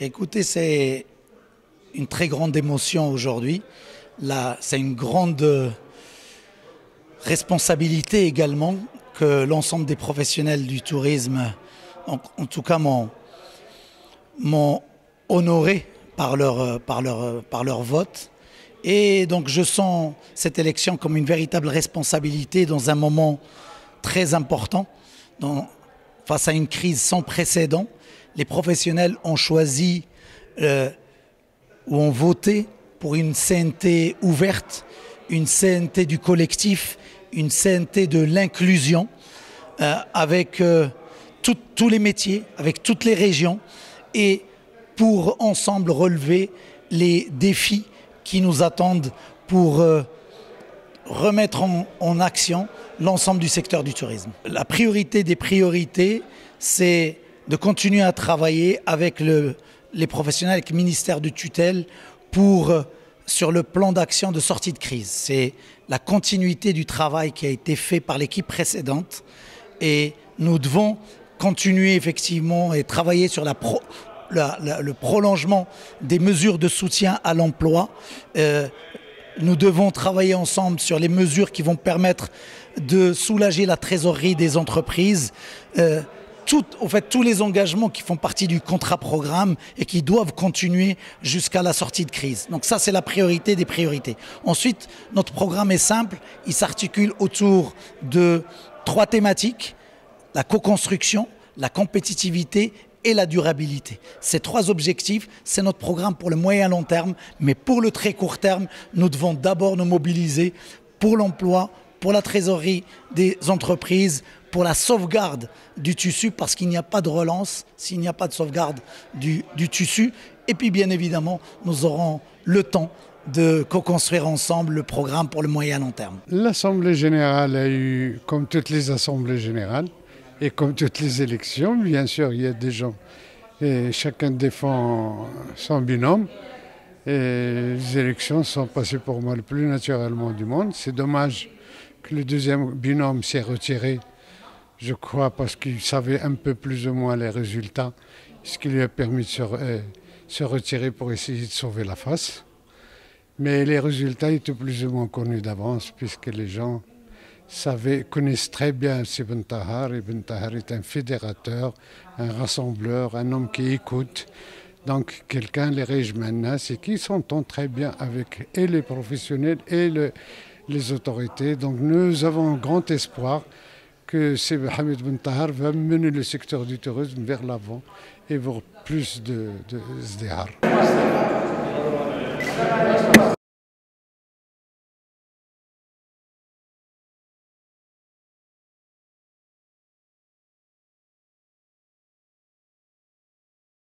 Écoutez, c'est une très grande émotion aujourd'hui. Là, c'est une grande responsabilité également que l'ensemble des professionnels du tourisme, en tout cas, m'ont honoré par leur vote. Et donc je sens cette élection comme une véritable responsabilité dans un moment très important, face à une crise sans précédent. Les professionnels ont choisi ou ont voté pour une CNT ouverte, une CNT du collectif, une CNT de l'inclusion, avec tous les métiers, avec toutes les régions, et pour ensemble relever les défis qui nous attendent pour remettre en action l'ensemble du secteur du tourisme. La priorité des priorités, c'est de continuer à travailler avec les professionnels, avec le ministère de tutelle sur le plan d'action de sortie de crise. C'est la continuité du travail qui a été fait par l'équipe précédente et nous devons continuer effectivement et travailler sur le prolongement des mesures de soutien à l'emploi. Nous devons travailler ensemble sur les mesures qui vont permettre de soulager la trésorerie des entreprises. Tous les engagements qui font partie du contrat programme et qui doivent continuer jusqu'à la sortie de crise. Donc ça, c'est la priorité des priorités. Ensuite, notre programme est simple. Il s'articule autour de 3 thématiques: la co-construction, la compétitivité et la durabilité. Ces 3 objectifs, c'est notre programme pour le moyen et long terme, mais pour le très court terme, nous devons d'abord nous mobiliser pour l'emploi, pour la trésorerie des entreprises, pour la sauvegarde du tissu, parce qu'il n'y a pas de relance s'il n'y a pas de sauvegarde du tissu. Et puis bien évidemment, nous aurons le temps de co-construire ensemble le programme pour le moyen et long terme. L'Assemblée générale a eu, comme toutes les assemblées générales, et comme toutes les élections, bien sûr, il y a des gens, et chacun défend son binôme. Et les élections sont passées pour moi le plus naturellement du monde. C'est dommage que le deuxième binôme s'est retiré, je crois, parce qu'il savait un peu plus ou moins les résultats, ce qui lui a permis de se retirer pour essayer de sauver la face. Mais les résultats étaient plus ou moins connus d'avance, puisque les gens connaissent très bien Ibn Tahar. Ibn Tahar est un fédérateur, un rassembleur, un homme qui écoute. Donc quelqu'un, les Rejmanas, et qui s'entend très bien avec et les professionnels et les autorités. Donc nous avons un grand espoir que Sidi Hamid Ben Tahar va mener le secteur du tourisme vers l'avant et vers plus de SDR.